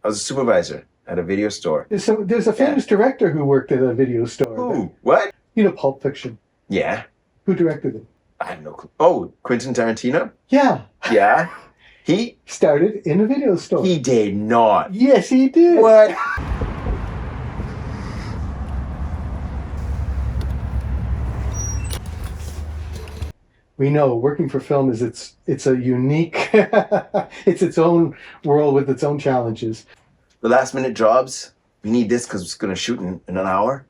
I was a supervisor at a video store. There's a famous director who worked at a video store. Ooh, what? You know Pulp Fiction. Yeah. Who directed it? I have no clue. Oh, Quentin Tarantino? Yeah. Yeah. He Started in a video store. He did not. Yes, he did. What? We know working for film is it's a unique, it's its own world with its own challenges. The last minute jobs, we need this because it's going to shoot in an hour.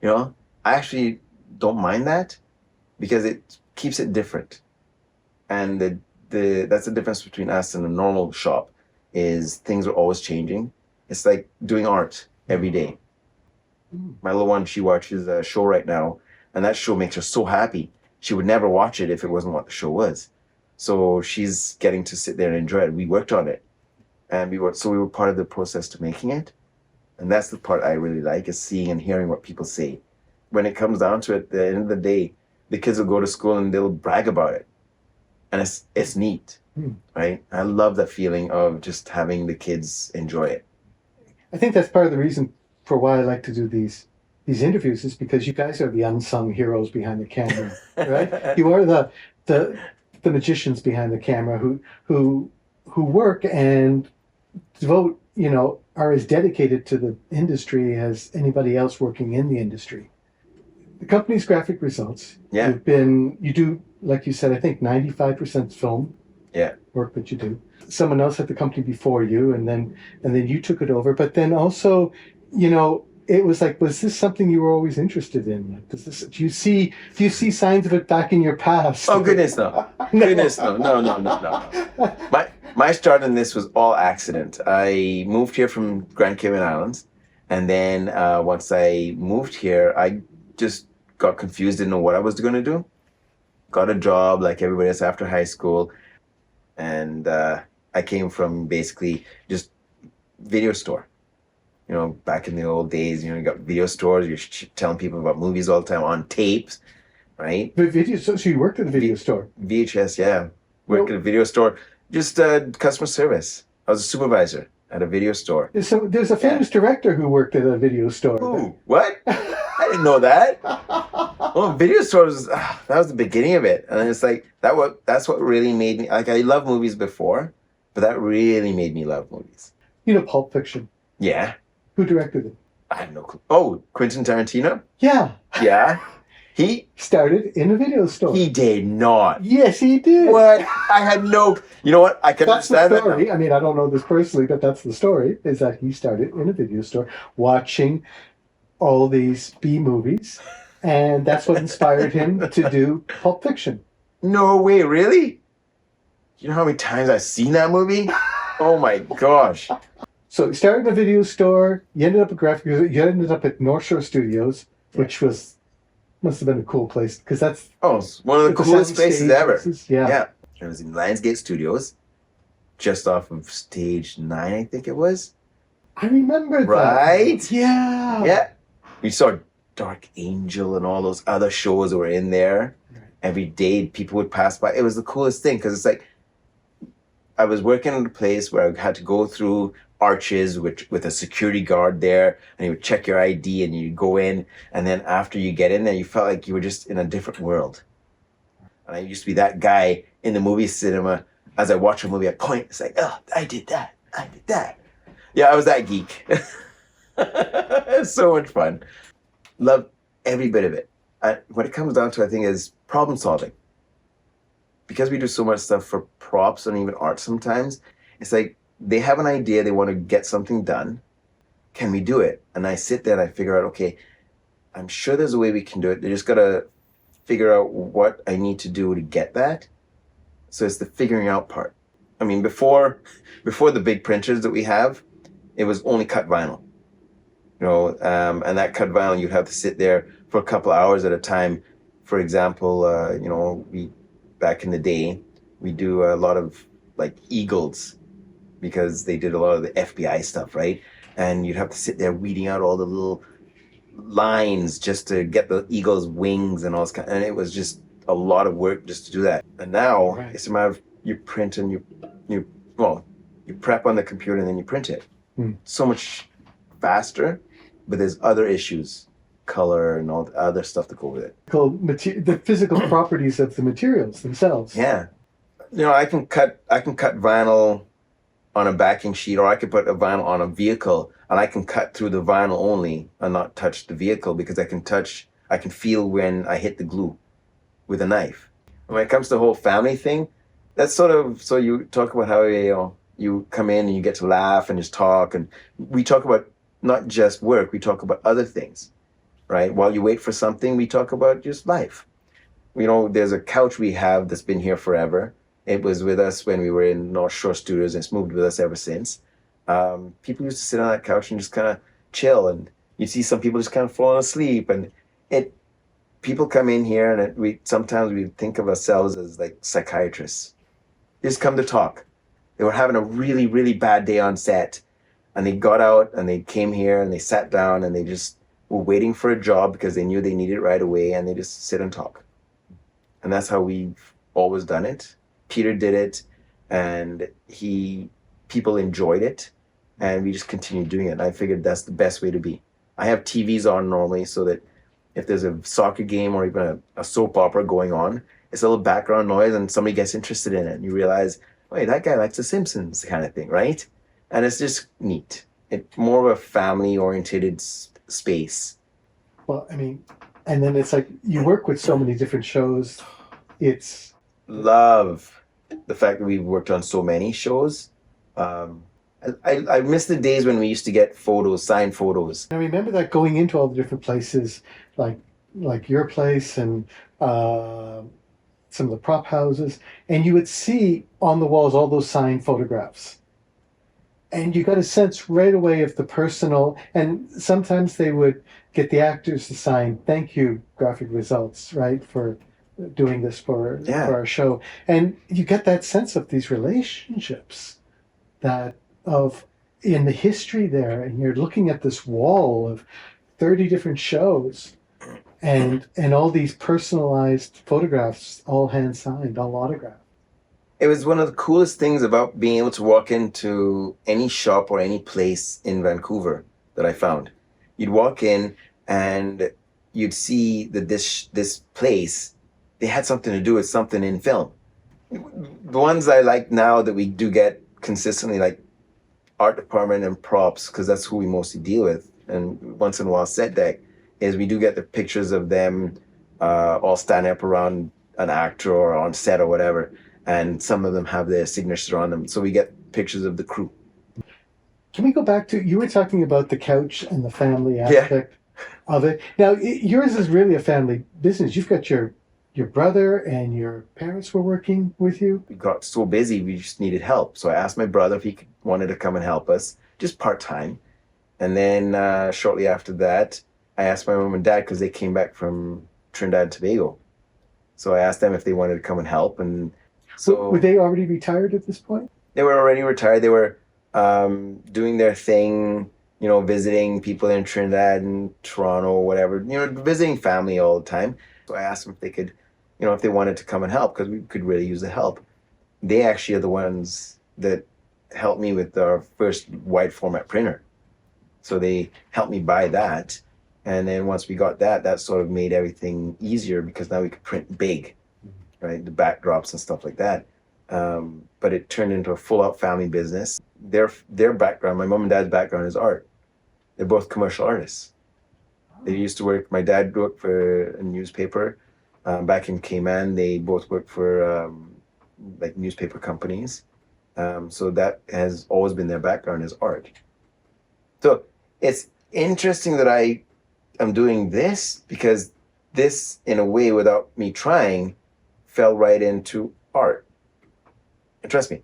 You know, I actually don't mind that because it keeps it different. And that's the difference between us and a normal shop is things are always changing. It's like doing art every day. My little one, she watches a show right now, and that show makes her so happy. She would never watch it if it wasn't what the show was. So she's getting to sit there and enjoy it. We worked on it. And we were part of the process to making it. And that's the part I really like, is seeing and hearing what people say. When it comes down to it, at the end of the day, the kids will go to school and they'll brag about it. And it's neat, right? I love that feeling of just having the kids enjoy it. I think that's part of the reason for why I like to do these interviews, is because you guys are the unsung heroes behind the camera, right? You are the magicians behind the camera who work and devote, are as dedicated to the industry as anybody else working in the industry. The company's graphic results. Yeah. You do, like you said, I think 95% film. Yeah. Work that you do. Someone else had the company before you, and then you took it over. But then also, it was like, was this something you were always interested in? Like, do you see signs of it back in your past? Oh, goodness, no. Goodness, no. My start in this was all accident. I moved here from Grand Cayman Islands, and then once I moved here, I just got confused, didn't know what I was going to do. Got a job like everybody else after high school, and I came from basically just video store. Back in the old days, you got video stores, you're telling people about movies all the time on tapes, right? But so you worked at a video store? VHS, yeah. Worked at a video store, just customer service. I was a supervisor at a video store. There's a famous director who worked at a video store. Ooh, what? I didn't know that. Well, video stores, that was the beginning of it. And it's like, that's what really made me, like, I loved movies before, but that really made me love movies. Pulp Fiction. Yeah. Who directed it? I have no clue. Oh, Quentin Tarantino? Yeah. Yeah. He started in a video store. He did not. Yes, he did. What? I had no... You know what? I can understand that. That's the story. I mean, I don't know this personally, but that's the story, is that he started in a video store watching all these B movies, and that's what inspired him to do Pulp Fiction. No way, really? You know how many times I've seen that movie? Oh my gosh. So you started in a video store, you ended up at North Shore Studios, which must have been a cool place, because that's... Oh, it's one of the coolest places ever. Yeah. It was in Lionsgate Studios, just off of stage 9, I think it was. I remember that. Right? Yeah. Yeah. We saw Dark Angel and all those other shows that were in there. Right. Every day people would pass by. It was the coolest thing, because it's like, I was working in a place where I had to go through arches with a security guard there, and he would check your ID, and you'd go in, and then after you get in there, you felt like you were just in a different world. And I used to be that guy in the movie cinema. As I watch a movie, I point, it's like, oh, I did that. Yeah, I was that geek. It's so much fun. Love every bit of it. What it comes down to, I think, is problem solving. Because we do so much stuff for props and even art sometimes, it's like they have an idea, they want to get something done. Can we do it? And I sit there and I figure out, okay, I'm sure there's a way we can do it. They just got to figure out what I need to do to get that. So it's the figuring out part. I mean, before the big printers that we have, it was only cut vinyl. And that cut vinyl, you'd have to sit there for a couple of hours at a time. For example, back in the day, we do a lot of like Eagles, because they did a lot of the FBI stuff, right? And you'd have to sit there weeding out all the little lines just to get the Eagle's wings and all this kind. And it was just a lot of work just to do that. And now it's a matter of you print and you prep on the computer and then you print it. so much faster, but there's other issues, color and all the other stuff to go with it. The physical properties of the materials themselves. Yeah. I can cut vinyl on a backing sheet, or I could put a vinyl on a vehicle, and I can cut through the vinyl only and not touch the vehicle, because I can feel when I hit the glue with a knife. When it comes to the whole family thing, that's sort of, so you talk about how, you come in and you get to laugh and just talk, and we talk about not just work, we talk about other things, right? While you wait for something, we talk about just life. There's a couch we have that's been here forever. It was with us when we were in North Shore Studios, and it's moved with us ever since. People used to sit on that couch and just kind of chill, and you see some people just kind of falling asleep, and people come in here, and sometimes we think of ourselves as like psychiatrists. They just come to talk. They were having a really, really bad day on set, and they got out and they came here and they sat down and they just were waiting for a job because they knew they needed it right away, and they just sit and talk. And that's how we've always done it. Peter did it, and people enjoyed it, and we just continued doing it. I figured that's the best way to be. I have TVs on normally so that if there's a soccer game or even a soap opera going on, it's a little background noise and somebody gets interested in it, and you realize, wait, that guy likes The Simpsons kind of thing, right? And it's just neat. It's more of a family-oriented space. Well, and then it's like you work with so many different shows. It's love the fact that we've worked on so many shows. I miss the days when we used to get signed photos. I remember that, going into all the different places, like your place and some of the prop houses, and you would see on the walls all those signed photographs. And you got a sense right away of the personal, and sometimes they would get the actors to sign, "Thank you, Graphic Results," right, for doing this for our show. And you get that sense of these relationships in the history there, and you're looking at this wall of 30 different shows and all these personalized photographs, all hand signed, all autographed. It was one of the coolest things about being able to walk into any shop or any place in Vancouver that I found. You'd walk in and you'd see that this place, they had something to do with something in film. The ones I like now that we do get consistently, like art department and props, because that's who we mostly deal with, and once in a while set deck, is we do get the pictures of them all standing up around an actor or on set or whatever, and some of them have their signature on them, so we get pictures of the crew. Can we go back to, you were talking about the couch and the family aspect of it. Now, yours is really a family business. You've got your brother and your parents were working with you. We got so busy, we just needed help. So I asked my brother if he wanted to come and help us, just part-time. And then shortly after that, I asked my mom and dad, because they came back from Trinidad and Tobago. So I asked them if they wanted to come and help. And so were they already retired at this point? They were already retired. They were doing their thing, visiting people in Trinidad and Toronto or whatever, visiting family all the time. So I asked them if they could, if they wanted to come and help, because we could really use the help. They actually are the ones that helped me with our first wide format printer. So they helped me buy that. And then once we got that sort of made everything easier, because now we could print big, right? The backdrops and stuff like that. But it turned into a full-out family business. Their background, my mom and dad's background, is art. They're both commercial artists. They used to work, my dad worked for a newspaper back in Cayman. They both worked for like newspaper companies. So that has always been their background, is art. So it's interesting that I am doing this, because this, in a way, without me trying, fell right into art. And trust me,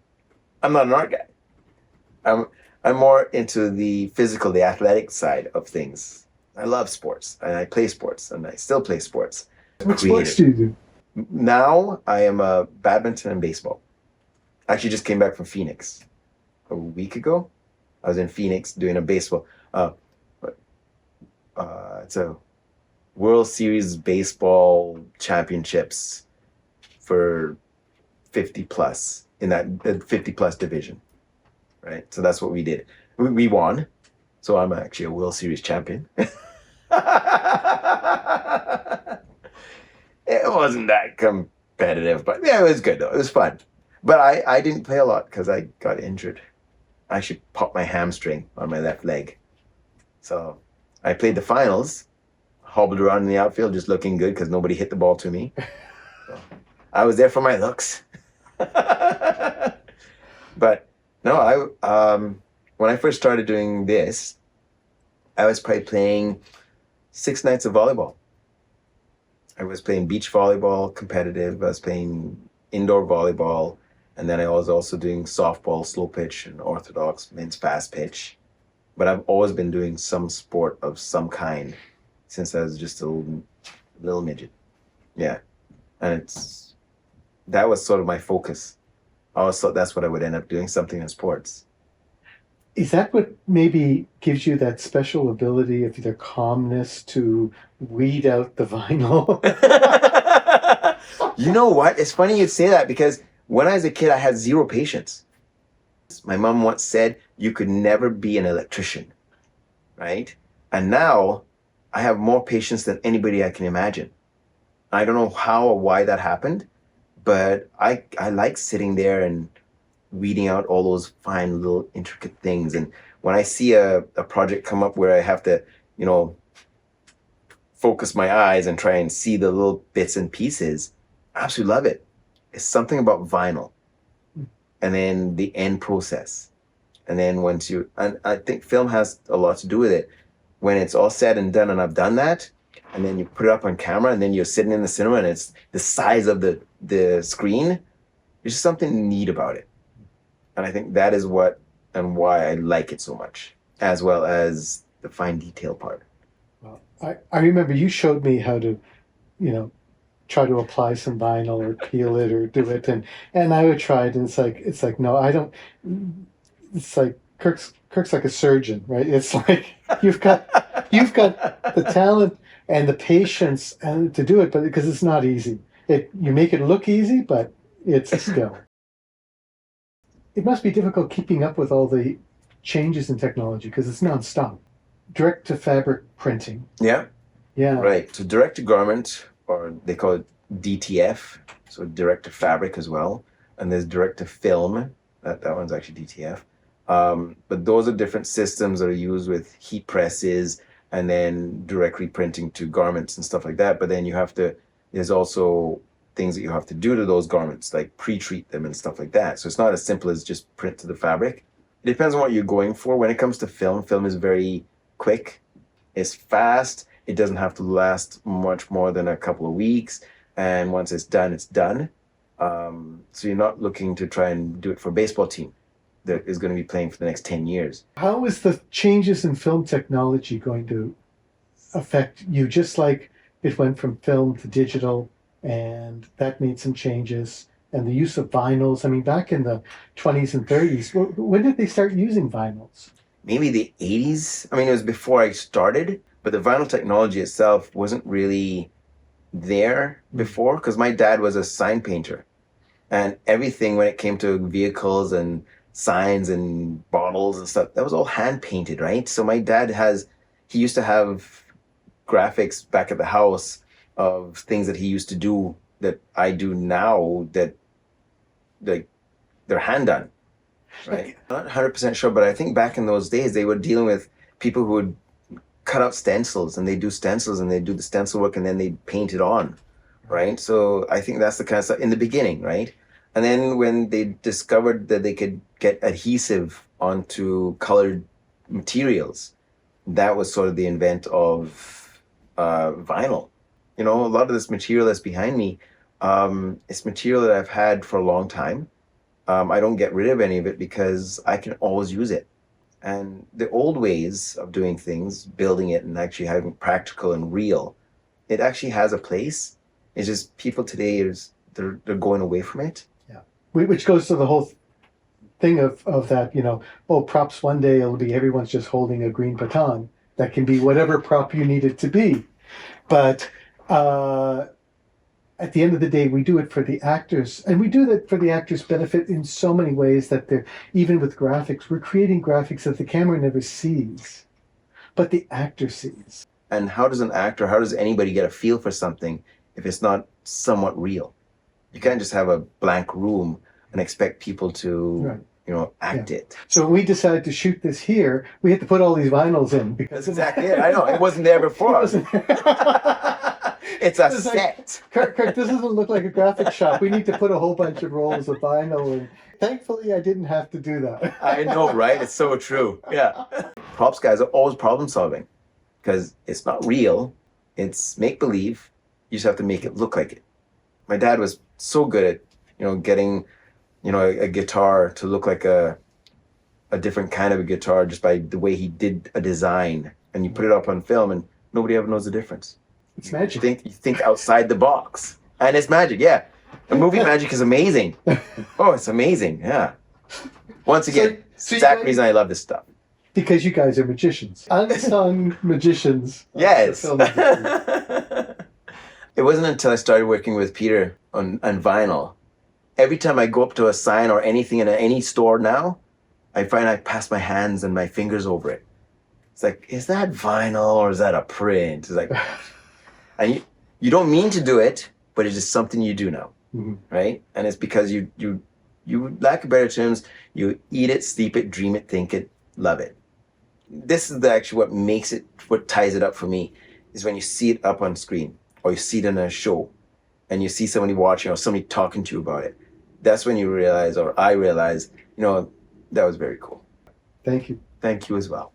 I'm not an art guy. I'm more into the physical, the athletic side of things. I love sports, and I play sports, and I still play sports. What sports do you do? Now I am a badminton and baseball. I actually just came back from Phoenix a week ago. I was in Phoenix doing a baseball. It's a World Series baseball championships for 50 plus in that 50 plus division, right? So that's what we did. We won, so I'm actually a World Series champion. It wasn't that competitive, but yeah, it was good though. It was fun. But I didn't play a lot because I got injured. I actually popped my hamstring on my left leg. So I played the finals, hobbled around in the outfield just looking good because nobody hit the ball to me. So I was there for my looks. But no, when I first started doing this, I was probably playing 6 nights of volleyball. I was playing beach volleyball, competitive. I was playing indoor volleyball. And then I was also doing softball, slow pitch, and orthodox men's fast pitch. But I've always been doing some sport of some kind since I was just a little midget. Yeah. And that was sort of my focus. I always thought that's what I would end up doing, something in sports. Is that what maybe gives you that special ability of either calmness to weed out the vinyl? You know what? It's funny you'd say that because when I was a kid, I had zero patience. My mom once said, you could never be an electrician, right? And now I have more patience than anybody I can imagine. I don't know how or why that happened, but I like sitting there and weeding out all those fine little intricate things. And when I see a project come up where I have to, focus my eyes and try and see the little bits and pieces, I absolutely love it. It's something about vinyl. And then the end process. And then and I think film has a lot to do with it. When it's all said and done and I've done that, and then you put it up on camera and then you're sitting in the cinema and it's the size of the screen, there's just something neat about it. And I think that is what and why I like it so much, as well as the fine detail part. Well, I remember you showed me how to, try to apply some vinyl or peel it or do it, and I would try it, and it's like no, I don't. It's like Kirk's like a surgeon, right? It's like you've got the talent and the patience to do it, but because it's not easy. You make it look easy, but it's a skill. It must be difficult keeping up with all the changes in technology because it's nonstop. Direct to fabric printing. Yeah. Yeah. Right. So direct to garment, or they call it DTF, so direct to fabric as well. And there's direct to film. That one's actually DTF. But those are different systems that are used with heat presses and then directly printing to garments and stuff like that. But then there's also things that you have to do to those garments, like pre-treat them and stuff like that. So it's not as simple as just print to the fabric. It depends on what you're going for. When it comes to film is very quick. It's fast. It doesn't have to last much more than a couple of weeks. And once it's done, it's done. So you're not looking to try and do it for a baseball team that is going to be playing for the next 10 years. How is the changes in film technology going to affect you? Just like it went from film to digital, and that made some changes, and the use of vinyls. I mean, back in the 20s and 30s, when did they start using vinyls? Maybe the 80s. I mean, it was before I started, but the vinyl technology itself wasn't really there before because my dad was a sign painter. And everything when it came to vehicles and signs and bottles and stuff, that was all hand painted, right? So my dad he used to have graphics back at the house of things that he used to do that I do now that they're hand done, right? I'm not 100% sure, but I think back in those days they were dealing with people who would cut out stencils and they do stencils and they do the stencil work and then they paint it on, right? So I think that's the kind of stuff in the beginning, right? And then when they discovered that they could get adhesive onto colored materials, that was sort of the invent of vinyl. A lot of this material that's behind me, it's material that I've had for a long time. I don't get rid of any of it because I can always use it. And the old ways of doing things, building it and actually having practical and real, it actually has a place. It's just people today, they're going away from it. Yeah, which goes to the whole thing of that, props one day it'll be everyone's just holding a green baton. That can be whatever prop you need it to be. But at the end of the day, we do it for the actors, and we do that for the actors' benefit in so many ways that they're, even with graphics, we're creating graphics that the camera never sees, but the actor sees. And how does anybody get a feel for something if it's not somewhat real? You can't just have a blank room and expect people to, act it. So when we decided to shoot this here, we had to put all these vinyls in because That's exactly it. I know. It wasn't there before. It's a set. Kirk, this doesn't look like a graphic shop. We need to put a whole bunch of rolls of vinyl in. Thankfully, I didn't have to do that. I know, right? It's so true. Yeah. Props guys are always problem solving because it's not real. It's make-believe. You just have to make it look like it. My dad was so good at, getting, a guitar to look like a different kind of a guitar just by the way he did a design. And you put it up on film and nobody ever knows the difference. It's magic. You think outside the box. And it's magic, yeah. The movie magic is amazing. Oh, it's amazing, yeah. Once again, exact reason I love this stuff. Because you guys are magicians. Unsung magicians. Yes. It wasn't until I started working with Peter on vinyl. Every time I go up to a sign or anything in any store now, I find I pass my hands and my fingers over it. It's like, is that vinyl or is that a print? It's like, and you don't mean to do it, but it's just something you do now, right? And it's because you lack of better terms, you eat it, sleep it, dream it, think it, love it. This is actually what ties it up for me, is when you see it up on screen or you see it in a show and you see somebody watching or somebody talking to you about it. That's when you realize, or I realize, that was very cool. Thank you. Thank you as well.